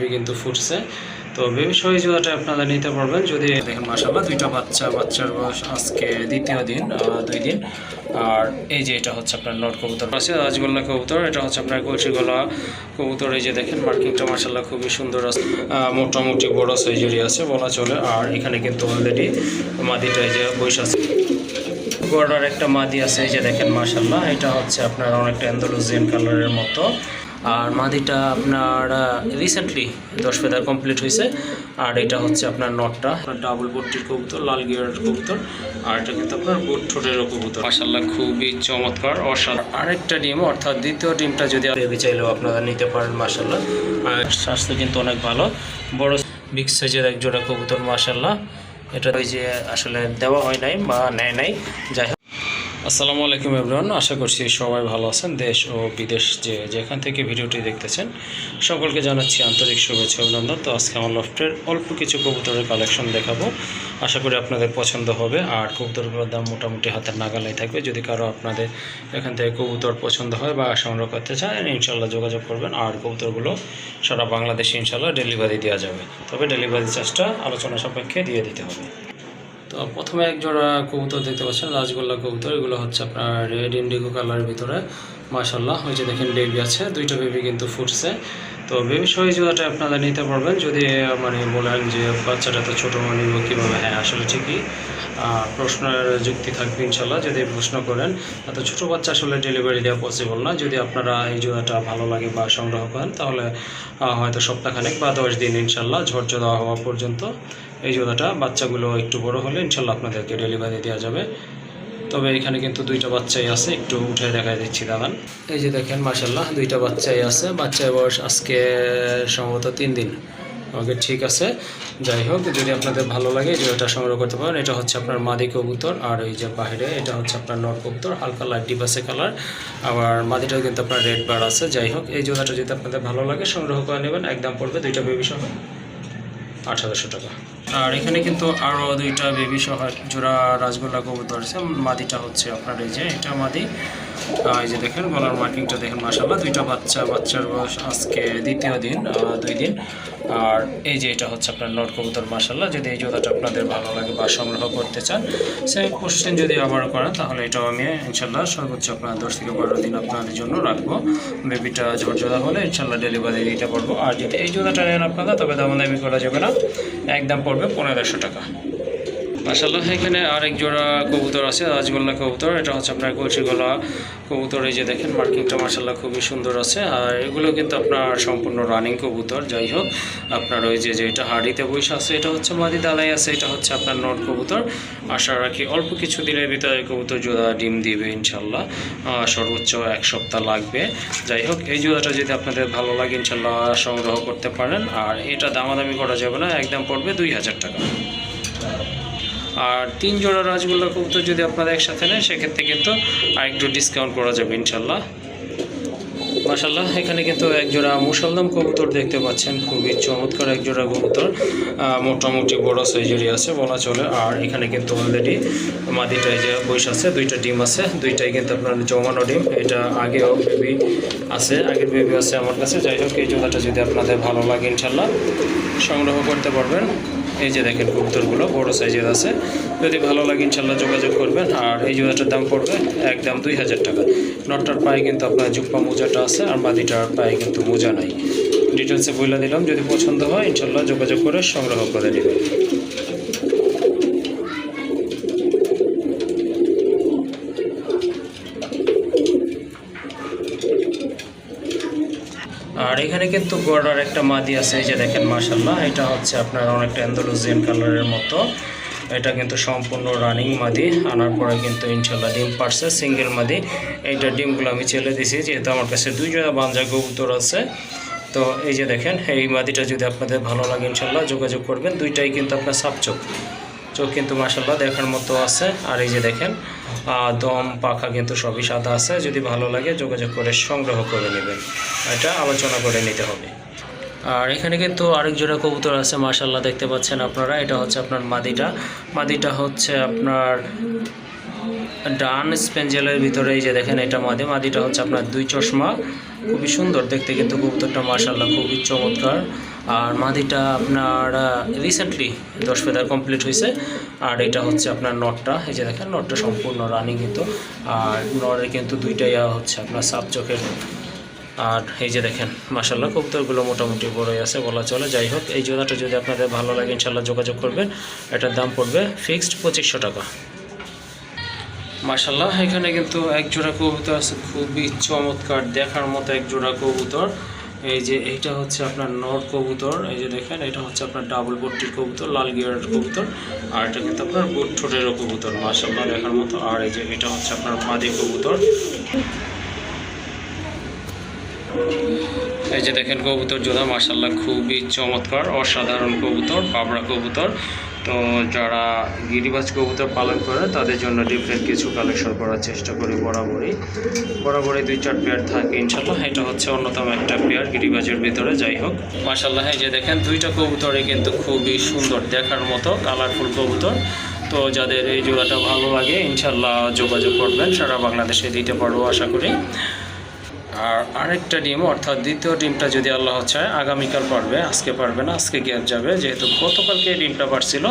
Baby কিন্তু ফুটছে। তো বেবি সহ এই জোড়াটা আপনারা নিতে পারবেন। যদি দেখেন মাশাআল্লাহ দুইটা বাচ্চার বয়স আজকে দ্বিতীয় দিন, 2 দিন। আর এই যে এটা হচ্ছে আপনার নট কবুতর আছে, রাজগোল্লা কবুতর। এটা হচ্ছে আপনার কলসি গলা কবুতর। এই যে দেখেন মার্কিংটা মাশাআল্লাহ খুবই সুন্দর আছে, মোটামুটি বড় সাইজেরই আছে বলা চলে। আর এখানে কিন্তু অলরেডি মাদিটা এই যে বৈশ আছে, গড়ার একটা মাদি আছে। এই যে দেখেন মাশাআল্লাহ, এটা হচ্ছে আপনার অনেকটা অ্যান্ডালুজিয়ান কালারের মতো। আর মাদিটা আপনার রিসেন্টলি 10 ফেদার কমপ্লিট হয়েছে। আর এটা হচ্ছে আপনার নটটা ডাবল বট্টির কবুতর, লাল গিয়ারের কবুতর। আর এটা কিন্তু আপনার বুট ঠোঁটেরও কবুতর। মাশাআল্লাহ খুবই চমৎকার, অসাধারণ। আরেকটা ডিম, অর্থাৎ দ্বিতীয় ডিমটা যদি বেবি চাইলেও আপনারা নিতে পারেন মাশাআল্লাহ। আর স্বাস্থ্য কিন্তু অনেক ভালো, বড় বিগ সাইজের এক জোড়া কবুতর মাশাআল্লাহ। এটা ওই যে আসলে দেওয়া হয় নাই বা নেয় নাই, যাই হোক। আসসালামু আলাইকুম এভরিওয়ান, আশা করছি সবাই ভালো আছেন। দেশ ও বিদেশ যেখান থেকে ভিডিওটি দেখতেছেন সকলকে জানাচ্ছি আন্তরিক শুভেচ্ছা অভিনন্দন। তো আজকে আমার লফটের অল্প কিছু কবুতরের কালেকশন দেখাবো, আশা করি আপনাদের পছন্দ হবে। আর কবুতরগুলোর দাম মোটামুটি হাতের নাগালেই থাকবে। যদি কারো আপনাদের এখান থেকে কবুতর পছন্দ হয় বা সংগ্রহ করতে চান, ইনশাল্লাহ যোগাযোগ করবেন। আর কবুতরগুলো সারা বাংলাদেশে ইনশাল্লাহ ডেলিভারি দেওয়া যাবে, তবে ডেলিভারি চার্জটা আলোচনা সাপেক্ষে দিয়ে দিতে হবে। তো প্রথমে এক জোড়া কবুতর দেখতে পাচ্ছেন, রাজগোল্লা কবুতর। এগুলো হচ্ছে আপনার রেড ইন্ডিগো কালারের ভিতরে মাশাআল্লাহ। ওই যে দেখেন বেবি আছে, দুইটা বেবি কিন্তু ফুটছে। তো বেবি সহ এই জোড়াটা আপনারা নিতে পারবেন। যদি বলেন যে বাচ্চাটা তো ছোটো নিব কীভাবে, হ্যাঁ আসলে ঠিকই প্রশ্নের যুক্তি থাকবে ইনশাল্লাহ। যদি প্রশ্ন করেন, এত ছোটো বাচ্চা আসলে ডেলিভারি দেওয়া পসিবল না। যদি আপনারা এই জোড়াটা ভালো লাগে বা সংগ্রহ করেন, তাহলে হয়তো সপ্তাহখানেক বা 10 দিন ইনশাল্লাহ ঝরঝরা হওয়া পর্যন্ত এই জোড়াটা বাচ্চাগুলো একটু বড় হলে ইনশাল্লাহ আপনাদেরকে ডেলিভারি দেওয়া যাবে। তবে এখানে কিন্তু দুইটা বাচ্চাই আছে, একটু উঠে দেখা দিচ্ছি দাঁড়ান। এই যে দেখেন মাশাআল্লাহ দুইটা বাচ্চাই আছে। বাচ্চার বয়স আজকে সম্ভবত 3 দিন। ওকে, ঠিক আছে। যাই হোক, যদি আপনাদের ভালো লাগে এই জোড়াটা সংগ্রহ করতে পারেন। এটা হচ্ছে আপনার মাদি কবুতর। আর এই যে বাইরে এটা হচ্ছে আপনার নট কবুতর, হালকা লাইট ডিবাসে কালার। আবার মাদিটাও কিন্তু আপনার রেড বার আছে। যাই হোক, এই জোড়াটা যদি আপনাদের ভালো লাগে সংগ্রহ করে নেবেন। একদম পড়বে দুইটা বেবি সহ 1800 টাকা। আর এখানে কিন্তু আরও দুইটা বেবি সহ জোড়া রাজগোল্লা কবুতর আছে। মাদিটা হচ্ছে আপনার এই যে এটা মাদি। এই যে দেখেন গলার মার্কিংটা দেখেন মাশাআল্লাহ। দুইটা বাচ্চার বয়স আজকে দ্বিতীয় দিন, 2 দিন। আর এই যে এটা হচ্ছে আপনার নট কবুতর মাশাআল্লাহ। যদি এই জোড়াটা আপনাদের ভালো লাগে বা সংগ্রহ করতে চান, সেম কোশ্চেন যদি আবার করেন, তাহলে এটাও আমি ইনশাল্লাহ সর্বোচ্চ আপনার 10 থেকে 12 দিন আপনাদের জন্য রাখবো। বেবিটা ঝরঝরা হলে ইনশাল্লাহ ডেলিভারি দিতে পারবো। আর যদি এই জোড়াটা নেন আপনারা, তবে দামাদামি করা যাবে না, একদম পড়বে 1500 টাকা মাশাআল্লাহ। এখানে আরেক জোড়া কবুতর আছে, রাজগোল্লা কবুতর। এটা হচ্ছে আপনার কলসি গলা কবুতর। এই যে দেখেন মার্কিংটা মাশাআল্লাহ খুবই সুন্দর আছে। আর এগুলো কিন্তু আপনার সম্পূর্ণ রানিং কবুতর। যাই হোক, আপনার ওই যে এটা হাড়িতে বসে আছে, এটা হচ্ছে মাদি দালাই আছে। এটা হচ্ছে আপনার নট কবুতর। আশা রাখি অল্প কিছু দিনের ভিতরে কবুতর জোড়া ডিম দিবে ইনশাল্লাহ। সর্বোচ্চ 1 সপ্তাহ লাগবে। যাই হোক, এই জোড়াটা যদি আপনাদের ভালো লাগে ইনশাল্লাহ সংগ্রহ করতে পারেন। আর এটা দামাদামি করা যাবে না, একদম পড়বে 2000 টাকা। আর 3 জোড়া রাজগোল্লা কবুতর যদি আপনারা একসাথে নেন, সেক্ষেত্রে কিন্তু আরেকটু ডিসকাউন্ট করা যাবে ইনশাল্লাহ। মাশাআল্লাহ, এখানে কিন্তু এক জোড়া মুসলদম কবুতর দেখতে পাচ্ছেন, খুবই চমৎকার এক জোড়া কবুতর। মোটামুটি বড় সাইজেরই আছে বলা চলে। আর এখানে কিন্তু অলরেডি মাদিটাই যে বয়স আছে, দুইটা ডিম আছে। দুইটাই কিন্তু আপনার জমানো ডিম। এটা আগেও বেবি আছে, আগের বেবি আছে আমার কাছে। যাই হোক, এই জোড়াটা যদি আপনাদের ভালো লাগে ইনশাল্লাহ সংগ্রহ করতে পারবেন। এই যে দেখেন কবুতরগুলো বড় সাইজের আছে। যদি ভালো লাগে ইনশাল্লাহ যোগাযোগ করবেন। আর এই জোড়াটার দাম পড়বে একদম 2000 টাকা। নটটার পায়ে কিন্তু আপনার জুপ্পা মোজাটা আছে, আর মাদিটার পায়ে কিন্তু মোজা নাই। ডিটেলসে বলে দিলাম, যদি পছন্দ হয় ইনশাল্লাহ যোগাযোগ করে সংগ্রহ করে নেবেন। আর এখানে কিন্তু গড়ার একটা মাদি আছে। এই যে দেখেন মাশাআল্লাহ, এটা হচ্ছে আপনার অনেকটা অ্যান্ডালুজিয়ান কালারের মতো। এটা কিন্তু সম্পূর্ণ রানিং মাদি। আনার পরে কিন্তু ইনশাল্লাহ ডিম পারছে, সিঙ্গেল মাদি। এইটা ডিমগুলো আমি ছেলে দিছি, যেহেতু আমার কাছে 2 জোড়া বাঞ্জা কবুতর আছে। তো এই যে দেখেন, এই মাদিটা যদি আপনাদের ভালো লাগে ইনশাল্লাহ যোগাযোগ করবেন। দুইটাই কিন্তু আপনার সাপ চোখ কিন্তু মাশাআল্লাহ দেখার মতো আছে। আর এই যে দেখেন দম পাখা কিন্তু সবই সাদা আছে। যদি ভালো লাগে যোগাযোগ করে সংগ্রহ করে নেবেন, এটা আলোচনা করে নিতে হবে। আর এখানে কিন্তু আরেক জোড়া কবুতর আছে মাশাআল্লাহ, দেখতে পাচ্ছেন আপনারা। এটা হচ্ছে আপনার মাদিটা হচ্ছে আপনার ডান স্পেঞ্জেলের ভিতরে। এই যে দেখেন এটা মাদিটা হচ্ছে আপনার 2 চশমা, খুবই সুন্দর দেখতে কিন্তু কবুতরটা মাশাআল্লাহ, খুবই চমৎকার। আর মাদিটা আপনার রিসেন্টলি 10 ফেদার কমপ্লিট হয়েছে। আর এটা হচ্ছে আপনার নটটা, এই যে দেখেন নটটা সম্পূর্ণ রানিং কিন্তু। আর নরের কিন্তু দুইটাই হচ্ছে আপনার সাপ চোখের। আর এই যে দেখেন মাশাআল্লাহ কবুতরগুলো মোটামুটি বড়ই আছে বলা চলে। যাই হোক এই জোড়াটা যদি আপনাদের ভালো লাগে ইনশাল্লাহ যোগাযোগ করবেন। এটার দাম পড়বে ফিক্সড 2500 টাকা। মাশাআল্লাহ এখানে কিন্তু এক জোড়া কবুতর আছে, খুবই চমৎকার দেখার মতো এক জোড়া কবুতর। এই যে এইটা হচ্ছে আপনার নর কবুতর, এই যে দেখেন এটা হচ্ছে আপনার ডাবল বট্টির কবুতর, লাল গিয়ারের কবুতর। আর এটা কিন্তু আপনার বুট ঠোঁটেরও কবুতর, মাশাআল্লাহ দেখার মতো। আর এই যে এটা হচ্ছে আপনার মাদি কবুতর। এই যে দেখেন কবুতর জোড়া মাশাআল্লাহ খুবই চমৎকার, অসাধারণ কবুতর, পাবরা কবুতর। তো যারা গিরিবাজ কবুতর পালন করে তাদের জন্য ডিফারেন্ট কিছু কালেকশন করার চেষ্টা করি বরাবরই 2-4 পেয়ার থাকে ইনশাল্লাহ। এটা হচ্ছে অন্যতম একটা পেয়ার গিরিবাজের ভিতরে। যাই হোক মাশাআল্লাহ এই যে দেখেন দুইটা কবুতরই কিন্তু খুবই সুন্দর দেখার মতো, কালারফুল কবুতর। তো যাদের এই জোড়াটা ভালো লাগে ইনশাল্লাহ যোগাযোগ করবেন, সারা বাংলাদেশে দিতে পারবো আশা করি। আর আরেকটা ডিম অর্থাৎ দ্বিতীয় ডিমটা যদি আল্লাহ চায় আগামীকাল পারবে, আজকে পারবে না, আজকে গ্যাপ যাবে, যেহেতু গতকালকে ডিমটা পারছিল।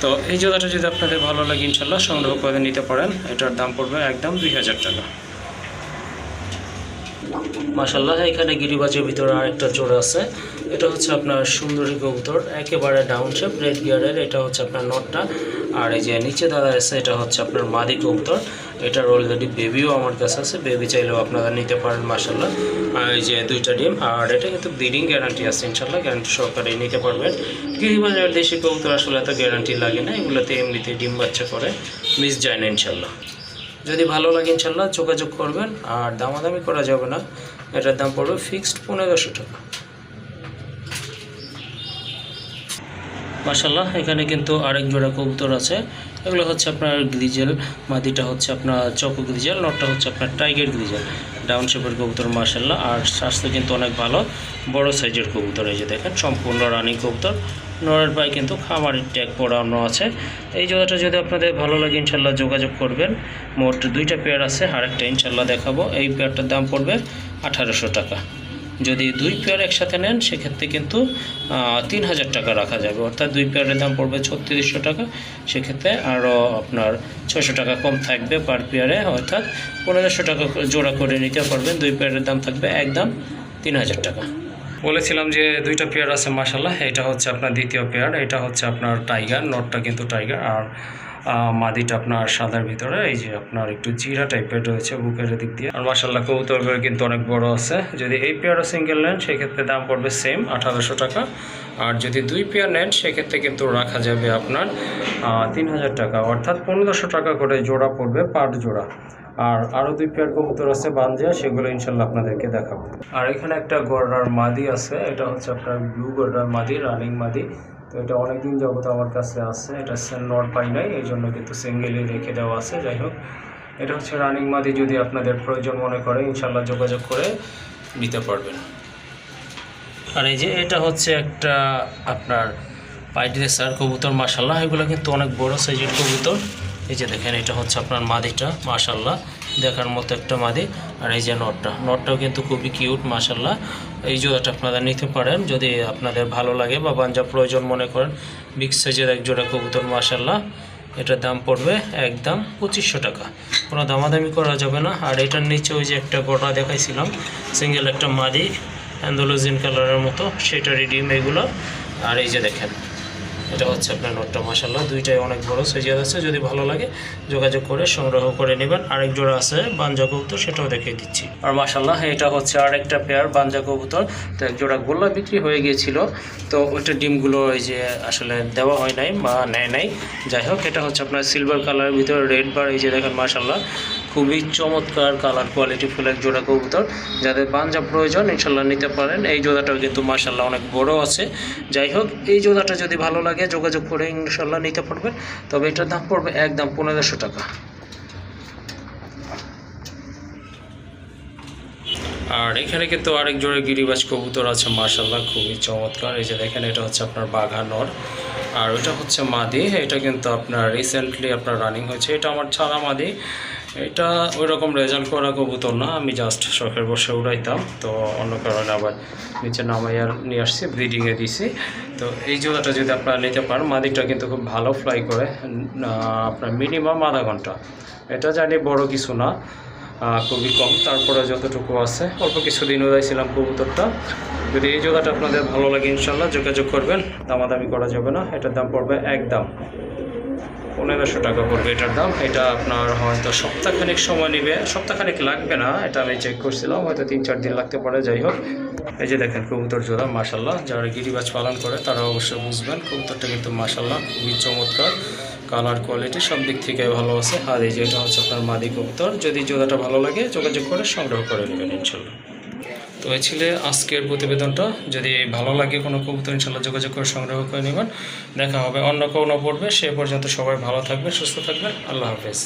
তো এই জোড়াটা যদি আপনাদের ভালো লাগে ইনশাল্লাহ সংগ্রহ করে নিতে পারেন। এটার দাম পড়বে একদম 2000 টাকা। মাশাআল্লাহ এখানে গিরিবাজের ভিতরে আরেকটা জোড়া আছে, এটা হচ্ছে আপনার সুন্দরী কবুতর, একেবারে ডাউন শেপ, রেড গিয়ারের। এটা হচ্ছে আপনার নটটা। আর এই যে নিচে দাঁড়া আছে এটা হচ্ছে আপনার মাদি কবুতর। এটার অলরেডি বেবিও আমার কাছে আছে, বেবি চাইলেও আপনারা নিতে পারেন মাশাআল্লাহ। আর এই যে দুইটা ডিম, আর এটা কিন্তু ব্রিডিং গ্যারান্টি আছে ইনশাল্লাহ, গ্যারান্টি সহকারে নিতে পারবেন। গিরিবাজের দেশি কবুতর আসলে এত গ্যারান্টি লাগে না, এগুলোতে এমনিতে ডিম বাচ্চা করে, মিস যায় না ইনশাল্লাহ। যদি ভালো লাগে ইনশাল্লাহ যোগাযোগ করবেন, আর দামাদামি করা যাবে না। এটার দাম পড়বে ফিক্সড 1500 টাকা। মাশাআল্লাহ এখানে কিন্তু আরেক জোড়া কবুতর আছে, এগুলো হচ্ছে আপনার গ্রিজেল। মাদিটা হচ্ছে আপনার চকো গ্রিজেল, নটটা হচ্ছে আপনার টাইগার গ্রিজেল, ডাউন শেপের কবুতর মাশাআল্লাহ। আর স্বাস্থ্য কিন্তু অনেক ভালো, বড় সাইজের কবুতর। এই যে দেখেন সম্পূর্ণ রানিং কবুতর, নরের পায়ে কিন্তু খামারের ট্যাগ পরানো আছে। এই জোড়াটা যদি আপনাদের ভালো লাগে ইনশাল্লাহ যোগাযোগ করবেন। মোট দুইটা পেয়ার আছে, আরেকটা ইনশাল্লাহ দেখাবো। এই পেয়ারটার দাম পড়বে 1800 টাকা। যদি দুই পেয়ার একসাথে নেন সেক্ষেত্রে কিন্তু 3000 টাকা রাখা যাবে, অর্থাৎ দুই পেয়ারের দাম পড়বে 3600 টাকা। সেক্ষেত্রে আরও আপনার 600 টাকা কম থাকবে পার পেয়ারে, অর্থাৎ 1500 টাকা জোড়া করে নিতে পারবেন। দুই পেয়ারের দাম থাকবে একদম 3000 টাকা। বলেছিলাম যে দুইটা পেয়ার আছে মাশাআল্লাহ, এটা হচ্ছে আপনার দ্বিতীয় পেয়ার। এটা হচ্ছে আপনার টাইগার, নটটা কিন্তু টাইগার। আর মাদিটা আপনার সাদার ভিতরে, এই যে আপনার একটু জিরা টাইপের রয়েছে বুকের দিক দিয়ে। আর মাশাআল্লাহ কবুতরগুলো কিন্তু অনেক বড় আছে। যদি এই পেয়ারও সিঙ্গেল নেন সেক্ষেত্রে দাম পড়বে সেম 1800 টাকা। আর যদি দুই পেয়ার নেন সেক্ষেত্রে কিন্তু রাখা যাবে আপনার 3000 টাকা, অর্থাৎ 1500 টাকা করে জোড়া পড়বে পার জোড়া। আর আরও দুই পেয়ার কবুতর আছে বানজিয়া, সেগুলো ইনশাল্লাহ আপনাদেরকে দেখাবো। আর এখানে একটা গড়ার মাদি আছে, এটা হচ্ছে আপনার ব্লু গড়ার মাদি, রানিং মাদি। তো এটা অনেকদিন যাবত আমার কাছে আছে, এটা নর পাই নাই, এই জন্য কিন্তু সিঙ্গেলই রেখে দেওয়া আছে। যাই হোক এটা হচ্ছে রানিং মাদি, যদি আপনাদের প্রয়োজন মনে করে ইনশাল্লাহ যোগাযোগ করে নিতে পারবেন। আর এই যে এটা হচ্ছে একটা আপনার পাইট রেসার কবুতর মাশাআল্লাহ, এগুলো কিন্তু অনেক বড় সাইজের কবুতর। এই যে দেখেন এটা হচ্ছে আপনার মাদিটা মাশাআল্লাহ দেখার মতো একটা মাদি। আর এই যে নটটাও কিন্তু খুবই কিউট মাশাআল্লাহ। এই জোড়াটা আপনারা নিতে পারেন যদি আপনাদের ভালো লাগে বা বাঞ্জা প্রয়োজন মনে করেন। বিগ সাইজের এক জোড়া কবুতর মাশাআল্লাহ, এটার দাম পড়বে একদম 2500 টাকা, কোনো দামাদামি করা যাবে না। আর এটার নিচে ওই যে একটা গোটা দেখাইছিলাম সিঙ্গেল একটা মাদি অ্যান্ডালুজিন কালারের মতো, সেটারই ডিম এগুলো। আর এই যে দেখেন এটা হচ্ছে আপনার নটটা মাশাআল্লাহ, দুইটাই অনেক বড় সাইজের আছে। যদি ভালো লাগে যোগাযোগ করে সংগ্রহ করে নেবেন। আরেক জোড়া আছে বাঞ্জা কবুতর, সেটাও দেখিয়ে দিচ্ছি। আর মাশাআল্লাহ এটা হচ্ছে আরেকটা পেয়ার বাঞ্জা কবুতর। তো এক জোড়া গোল্লা বিক্রি হয়ে গিয়েছিল, তো ওইটা ডিমগুলো এই যে আসলে দেওয়া হয় নাই বা নেয় নাই। যাই হোক এটা হচ্ছে আপনার সিলভার কালারের ভিতরে রেড বার। এই যে দেখেন মাশাআল্লাহ খুবই চমৎকার কালার কোয়ালিটি ফুল এক জোড়া কবুতর। যাদের বাঞ্জা প্রয়োজন ইনশাল্লাহ নিতে পারেন। এই জোড়াটাও কিন্তু মাশাআল্লাহ অনেক বড় আছে। যাই হোক এই জোড়াটা যদি ভালো লাগে যোগাযোগ করে ইনশাল্লাহ নিতে পারবেন। তবে এটার দাম পড়বে একদম 1500 টাকা। আর এখানে কিন্তু আরেক জোড়া গিরিবাজ কবুতর আছে মাশাআল্লাহ খুবই চমৎকার। এই যে দেখেন এটা হচ্ছে আপনার বাঘা নর, আর ওইটা হচ্ছে মাদি। এটা কিন্তু আপনার রিসেন্টলি আপনার রানিং হয়েছে, এটা আমার ছাড়া মাদি। এটা ওই রকম রেজাল্ট করা কবুতর না, আমি জাস্ট শখের বসে উড়াইতাম, তো অন্য কারণে আবার নিচে নামাইয়া নিয়ে আসছি, ব্রিডিংয়ে দিছি। তো এই জোড়াটা যদি আপনারা নিতে পারেন, মাদিটা কিন্তু খুব ভালো ফ্লাই করে, আপনার মিনিমাম আধা ঘন্টা। এটা জানি বড় কিছু না, খুবই কম, তারপরে যতটুকু আছে অল্প কিছুদিন উড়াইছিলাম কবুতরটা। যদি এই জোড়াটা আপনাদের ভালো লাগে ইনশাল্লাহ যোগাযোগ করবেন, দামাদামি করা যাবে না। এটার দাম পড়বে একদম 1500 টাকা পড়বে এটার দাম। এটা আপনার হয়তো সপ্তাহখানিক সময় নেবে, সপ্তাহখানিক লাগবে না, এটা আমি চেক করছিলাম, হয়তো 3-4 দিন লাগতে পারে। যাই হোক, এই যে দেখেন কবুতর জোড়া, মাশাল্লাহ, যারা গিরিবাজ পালন করে তারা অবশ্যই বুঝবেন কবুতরটা কিন্তু মাশাল্লাহ খুবই চমৎকার, কালার কোয়ালিটি সব দিক থেকে ভালো আছে। আর এই যে এটা হচ্ছে আপনার মাদি কবুতর। যদি জোড়াটা ভালো লাগে যোগাযোগ করে সংগ্রহ করে নেবেন ইনশাল্লাহ। তো এই ছিল আজকের প্রতিবেদনটা। যদি ভালো লাগে কোনো কবুতর ইনশাল্লাহ যোগাযোগ করে সংগ্রহ করে নেবেন। দেখা হবে অন্য কোনো পর্বে। সে পর্যন্ত সবাই ভালো থাকবেন, সুস্থ থাকবেন। আল্লাহ হাফেজ।